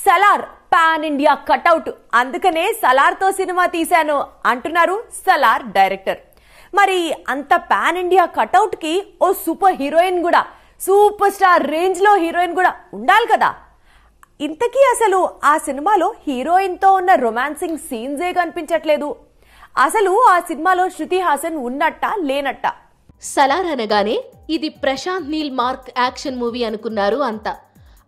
Salaar pan India cutout, అందుకనే సలార్ తో cinema తీశాను అంటున్నారు సలార్ డైరెక్టర్. మరి అంత పాన్ ఇండియా కటౌట్ కి ఓ సూపర్ హీరోయిన్ కూడా, సూపర్ స్టార్ రేంజ్ లో హీరోయిన్ కూడా ఉండాలి కదా. ఇంతకీ అసలు ఆ సినిమాలో హీరోయిన్ తో ఉన్న రొమాన్సింగ్ సీన్సే కనిపించట్లేదు. అసలు ఆ సినిమాలో శృతి హాసన్ ఉన్నట్ట లేనట్ట? సలార్ అనగానే ఇది Prashanth Neel mark action movie అనుకున్నారు అంతా.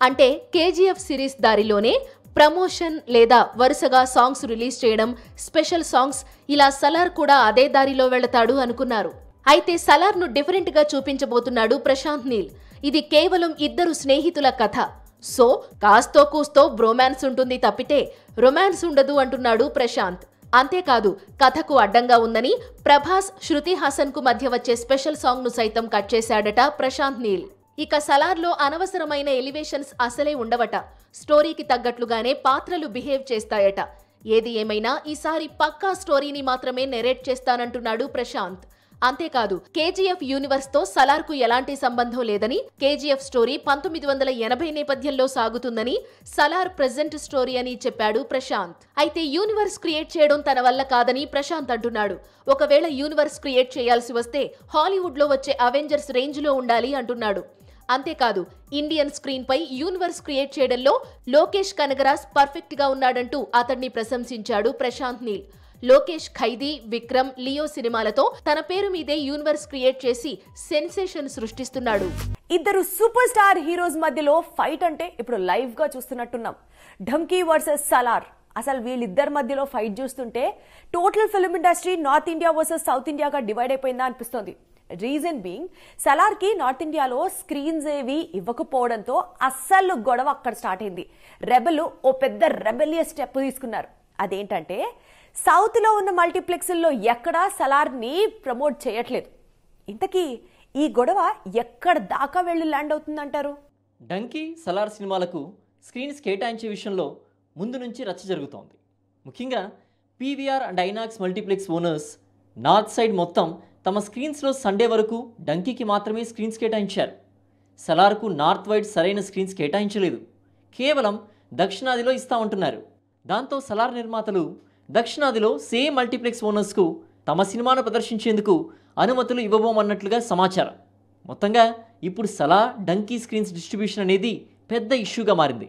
అంటే కేజీఎఫ్ సిరీస్ దారిలోనే ప్రమోషన్ లేదా వరుసగా సాంగ్స్ రిలీజ్ చేయడం, స్పెషల్ సాంగ్స్, ఇలా సలార్ కూడా అదే దారిలో వెళతాడు అనుకున్నారు. అయితే సలార్ ను డిఫరెంట్ గా చూపించబోతున్నాడు ప్రశాంత్ నీల్. ఇది కేవలం ఇద్దరు స్నేహితుల కథ. సో కాస్తో కూస్తో బ్రోమాన్స్ ఉంటుంది తప్పితే రొమాన్స్ ఉండదు అంటున్నాడు ప్రశాంత్. అంతేకాదు, కథకు అడ్డంగా ఉందని ప్రభాస్, శృతి హాసన్ కు మధ్య వచ్చే స్పెషల్ సాంగ్ ను సైతం కట్ చేశాడట ప్రశాంత్ నీల్. ఇక సలార్ లో అనవసరమైన ఎలివేషన్స్ అసలే ఉండవట. స్టోరీకి తగ్గట్లుగానే పాత్రలు బిహేవ్ చేస్తాయట. ఏది ఏమైనా ఈసారి పక్కా స్టోరీని మాత్రమే నెరేట్ చేస్తానంటున్నాడు ప్రశాంత్. అంతేకాదు, కేజీఎఫ్ యూనివర్స్ తో సలార్ కు ఎలాంటి సంబంధం లేదని, కేజీఎఫ్ స్టోరీ 1980 నేపథ్యంలో సాగుతుందని, సలార్ ప్రెజెంట్ స్టోరీ అని చెప్పాడు ప్రశాంత్. అయితే యూనివర్స్ క్రియేట్ చేయడం తన వల్ల కాదని ప్రశాంత్ అంటున్నాడు. ఒకవేళ యూనివర్స్ క్రియేట్ చేయాల్సి వస్తే హాలీవుడ్ లో వచ్చే అవెంజర్స్ రేంజ్ లో ఉండాలి అంటున్నాడు. అంతేకాదు, ఇండియన్ స్క్రీన్ పై యూనివర్స్ క్రియేట్ చేయడంలో లోకేష్ కనగరాజ్ పర్ఫెక్ట్ గా ఉన్నాడంటూ అతన్ని ప్రశంసించాడు ప్రశాంత్ నీల్. లోకేష్ ఖైదీ, విక్రమ్, లియో సినిమాలతో తన పేరు మీదే యూనివర్స్ క్రియేట్ చేసి సెన్సేషన్ సృష్టిస్తున్నాడు. ఇద్దరు సూపర్ స్టార్ హీరోస్ మధ్యలో ఫైట్ అంటే ఇప్పుడు లైవ్ గా చూస్తున్నట్టున్నాం. ఢంకీ వర్సెస్ సలార్. అసలు వీళ్ళిద్దరి మధ్యలో ఫైట్ చూస్తుంటే total film industry north India versus south ఇండియాగా డివైడ్ అయిపోయిందా అనిపిస్తోంది. రీజన్ బీయింగ్, సలార్ కి నార్త్ ఇండియాలో స్క్రీన్స్ ఏవి ఇవ్వకపోవడంతో అస్సలు గొడవ అక్కడ స్టార్ట్ అయింది. రెబెల్ ఓ పెద్ద రెబెలియస్ స్టెప్ తీసుకున్నారు. అదేంటంటే, సౌత్ లో ఉన్న మల్టీప్లెక్స్ల్లో ఎక్కడా సలార్ ని ప్రమోట్ చేయట్లేదు. ఇంతకీ ఈ గొడవ ఎక్కడ దాకా వెళ్లి ల్యాండ్ అవుతుందంటారు? డంకీ, సలార్ సినిమాలకు స్క్రీన్స్ కేటాయించే విషయంలో ముందు నుంచి రచ్చ జరుగుతోంది. ముఖ్యంగా PVR and INOX multiplex owners north side మొత్తం తమ స్క్రీన్స్లో సండే వరకు డంకీకి మాత్రమే స్క్రీన్స్ కేటాయించారు. సలార్కు నార్త్ వైడ్ సరైన స్క్రీన్స్ కేటాయించలేదు. కేవలం దక్షిణాదిలో ఇస్తామంటున్నారు. దాంతో సలార్ నిర్మాతలు దక్షిణాదిలో సేమ్ మల్టీప్లెక్స్ ఓనర్స్కు తమ సినిమాను ప్రదర్శించేందుకు అనుమతులు ఇవ్వబోమన్నట్లుగా సమాచారం. మొత్తంగా ఇప్పుడు సలార్, డంకీ స్క్రీన్స్ డిస్ట్రిబ్యూషన్ అనేది పెద్ద ఇష్యూగా మారింది.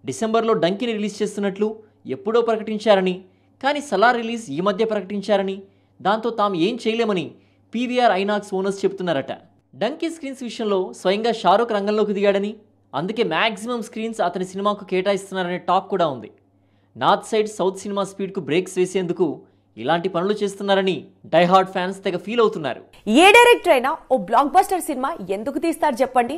డిసెంబర్లో డంకీని రిలీజ్ చేస్తున్నట్లు ఎప్పుడో ప్రకటించారని, కానీ సలార్ రిలీజ్ ఈ మధ్య ప్రకటించారని, దాంతో తాము ఏం చేయలేమని పీవీఆర్ ఐనాక్స్ ఓనర్స్ చెబుతున్నారట. డంకీ స్క్రీన్స్ విషయంలో స్వయంగా షారూక్ రంగంలోకి దిగాడని, అందుకే మ్యాక్సిమం స్క్రీన్స్ అతని సినిమాకు కేటాయిస్తున్నారనే టాక్ కూడా ఉంది. నార్త్ సైడ్ సౌత్ సినిమా స్పీడ్కు బ్రేక్స్ వేసేందుకు ఇలాంటి పనులు చేస్తున్నారని డైహార్డ్ ఫ్యాన్స్ తెగ ఫీల్ అవుతున్నారు. ఏ డైరెక్టర్ అయినా ఓ బ్లాక్ బస్టర్ సినిమా ఎందుకు తీస్తారు చెప్పండి?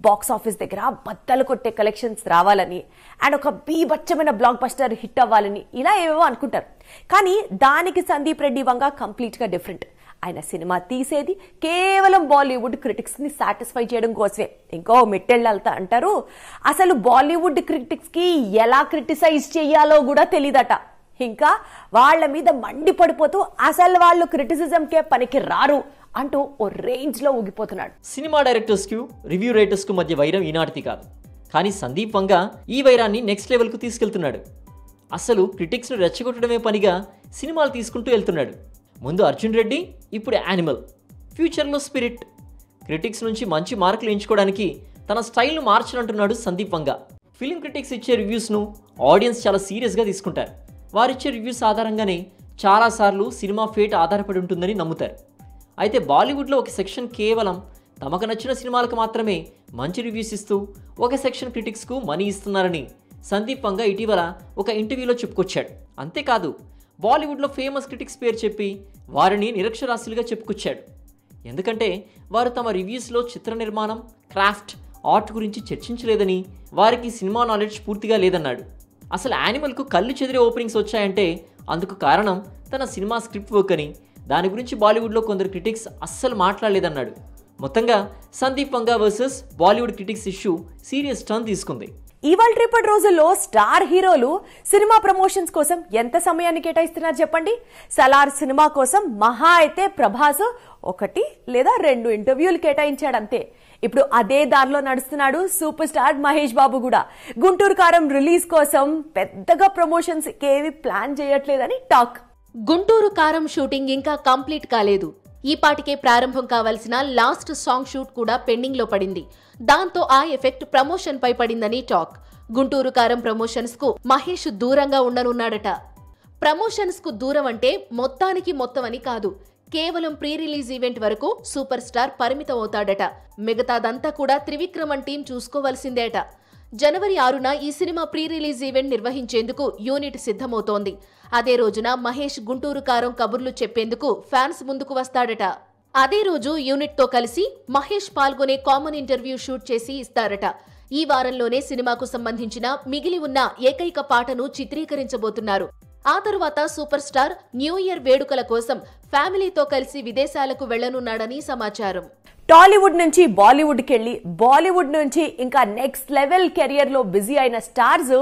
బాక్స్ ఆఫీస్ దగ్గర బద్దలు కొట్టే కలెక్షన్స్ రావాలని, అండ్ ఒక బీభత్సమైన బ్లాక్ బస్టర్ హిట్ అవ్వాలని, ఇలా ఏవేవో అనుకుంటారు. కానీ దానికి సందీప్ రెడ్డి వంగ కంప్లీట్ గా డిఫరెంట్. ఆయన సినిమా తీసేది కేవలం బాలీవుడ్ క్రిటిక్స్ ని సాటిస్ఫై చేయడం కోసమే. ఇంకో మెట్టెళ్ళాలతా అంటారు, అసలు బాలీవుడ్ క్రిటిక్స్ కి ఎలా క్రిటిసైజ్ చేయాలో కూడా తెలీదట. ఇంకా వాళ్ళ మీద మండిపడిపోతూ అసలు వాళ్ళు క్రిటిసిజంకే పనికి రారు అంటూ ఓ రేంజ్ లో ఊగిపోతున్నాడు. సినిమా డైరెక్టర్స్ కు, రివ్యూ రైటర్స్ కు మధ్య వైరం ఈనాటిది కాదు. కానీ సందీప్ వంగ ఈ వైరాన్ని నెక్స్ట్ లెవెల్ కు తీసుకెళ్తున్నాడు. అసలు క్రిటిక్స్ ను రెచ్చగొట్టడమే పనిగా సినిమాలు తీసుకుంటూ వెళ్తున్నాడు. ముందు అర్జున్ రెడ్డి, ఇప్పుడు యానిమల్, ఫ్యూచర్లో స్పిరిట్. క్రిటిక్స్ నుంచి మంచి మార్కులు ఎంచుకోవడానికి తన స్టైల్ను మార్చనంటున్నాడు సందీప్ వంగ. ఫిలిం క్రిటిక్స్ ఇచ్చే రివ్యూస్ను ఆడియన్స్ చాలా సీరియస్గా తీసుకుంటారు. వారిచ్చే రివ్యూస్ ఆధారంగానే చాలాసార్లు సినిమా ఫేట్ ఆధారపడి ఉంటుందని నమ్ముతారు. అయితే బాలీవుడ్లో ఒక సెక్షన్ కేవలం తమకు నచ్చిన సినిమాలకు మాత్రమే మంచి రివ్యూస్ ఇస్తూ ఒక సెక్షన్ క్రిటిక్స్కు మనీ ఇస్తున్నారని సందీప్ వంగ ఇటీవల ఒక ఇంటర్వ్యూలో చెప్పుకొచ్చాడు. అంతేకాదు, బాలీవుడ్లో ఫేమస్ క్రిటిక్స్ పేరు చెప్పి వారిని నిరక్షరాస్యులుగా చెప్పుకొచ్చాడు. ఎందుకంటే వారు తమ రివ్యూస్లో చిత్ర నిర్మాణం, క్రాఫ్ట్, ఆర్ట్ గురించి చర్చించలేదని, వారికి సినిమా నాలెడ్జ్ పూర్తిగా లేదన్నాడు. అసలు యానిమల్కు కళ్ళు చెదిరే ఓపెనింగ్స్ వచ్చాయంటే అందుకు కారణం తన సినిమా స్క్రిప్ట్ వర్క్ అని, దాని గురించి బాలీవుడ్లో కొందరు క్రిటిక్స్ అస్సలు మాట్లాడలేదన్నాడు. మొత్తంగా Sandeep Vanga versus Bollywood critics issue serious turn తీసుకుంది. ఇవాళ రేపటి రోజుల్లో స్టార్ హీరోలు సినిమా ప్రమోషన్స్ కోసం ఎంత సమయాన్ని కేటాయిస్తున్నారు చెప్పండి? సలార్ సినిమా కోసం మహా అయితే ప్రభాస్ 1 లేదా 2 ఇంటర్వ్యూలు కేటాయించాడంతే. ఇప్పుడు అదే దారిలో నడుస్తున్నాడు సూపర్ స్టార్ మహేష్ బాబు కూడా. గుంటూరు కారం రిలీజ్ కోసం పెద్దగా ప్రమోషన్స్ ఏవి ప్లాన్ చేయట్లేదని టాక్. గుంటూరు కారం షూటింగ్ ఇంకా కంప్లీట్ కాలేదు. ఈ పాటికే ప్రారంభం కావాల్సిన లాస్ట్ సాంగ్ షూట్ కూడా పెండింగ్ లో పడింది. దాంతో ఆ ఎఫెక్ట్ ప్రమోషన్ పై పడిందని టాక్. గుంటూరు కారం ప్రమోషన్స్ కు మహేష్ దూరంగా ఉండనున్నాడట. ప్రమోషన్స్ కు దూరం అంటే మొత్తం అని కాదు, కేవలం ప్రీ రిలీజ్ ఈవెంట్ వరకు సూపర్ స్టార్ పరిమితం అవుతాడట. మిగతాదంతా కూడా త్రివిక్రమన్ టీం చూసుకోవాల్సిందేట. జనవరి 6న ఈ సినిమా ప్రీ రిలీజ్ ఈవెంట్ నిర్వహించేందుకు యూనిట్ సిద్ధమవుతోంది. అదే రోజున మహేష్ గుంటూరు కారం కబుర్లు చెప్పేందుకు ఫ్యాన్స్ ముందుకు వస్తాడట. అదే రోజు యూనిట్ తో కలిసి మహేష్ పాల్గొనే కామన్ ఇంటర్వ్యూ షూట్ చేసి ఇస్తారట. ఈ వారంలోనే సినిమాకు సంబంధించిన మిగిలి ఉన్న ఏకైక పాటను చిత్రీకరించబోతున్నారు. ఆ తరువాత సూపర్ స్టార్ న్యూ ఇయర్ వేడుకల కోసం ఫ్యామిలీతో కలిసి విదేశాలకు వెళ్లనున్నాడని సమాచారం. టాలీవుడ్ నుంచి బాలీవుడ్కి వెళ్ళి బాలీవుడ్ నుంచి ఇంకా నెక్స్ట్ లెవెల్ కెరియర్ లో బిజీ అయిన స్టార్స్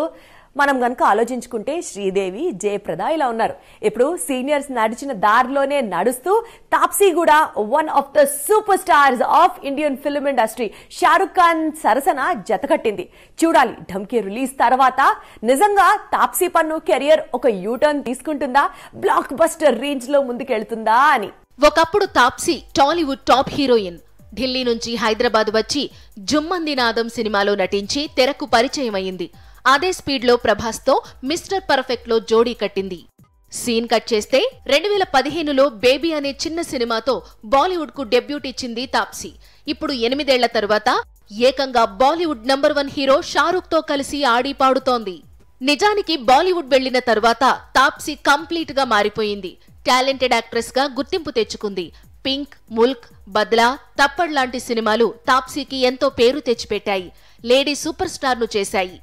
మనం గనక ఆలోచించుకుంటే శ్రీదేవి, జయప్రద ఇలా ఉన్నారు. ఇప్పుడు సీనియర్స్ నడిచిన దారిలోనే నడుస్తూ తాప్సీ కూడా one of the super stars of Indian film industry Shahrukh Khan సరసన జతకట్టింది. చూడాలి ఢమ్కీ రిలీజ్ తర్వాత నిజంగా తాప్సీ పన్ను కెరియర్ ఒక యూటర్న్ తీసుకుంటుందా, బ్లాక్ బస్టర్ రేంజ్ లో ముందుకెళ్తుందా అని. ఒకప్పుడు Taapsee Tollywood top heroine. Delhi నుంచి హైదరాబాద్ వచ్చి జుమ్మంది నాదం సినిమాలో నటించి తెరకు పరిచయం అయింది. అదే స్పీడ్లో ప్రభాస్తో మిస్టర్ పర్ఫెక్ట్ లో జోడీ కట్టింది. సీన్ కట్ చేస్తే 2015లో బేబీ అనే చిన్న సినిమాతో బాలీవుడ్ కు డెబ్యూట్ ఇచ్చింది తాప్సీ. ఇప్పుడు 8 ఏళ్ల తరువాత ఏకంగా బాలీవుడ్ నంబర్ 1 హీరో షారుఖ్ తో కలిసి ఆడి పాడుతోంది. నిజానికి బాలీవుడ్ వెళ్లిన తరువాత తాప్సీ కంప్లీట్ గా మారిపోయింది. టాలెంటెడ్ యాక్ట్రెస్ గా గుర్తింపు తెచ్చుకుంది. పింక్, ముల్క్, బద్లా, తప్పడ్ లాంటి సినిమాలు తాప్సీకి ఎంతో పేరు తెచ్చిపెట్టాయి. లేడీ సూపర్ స్టార్ ను చేశాయి.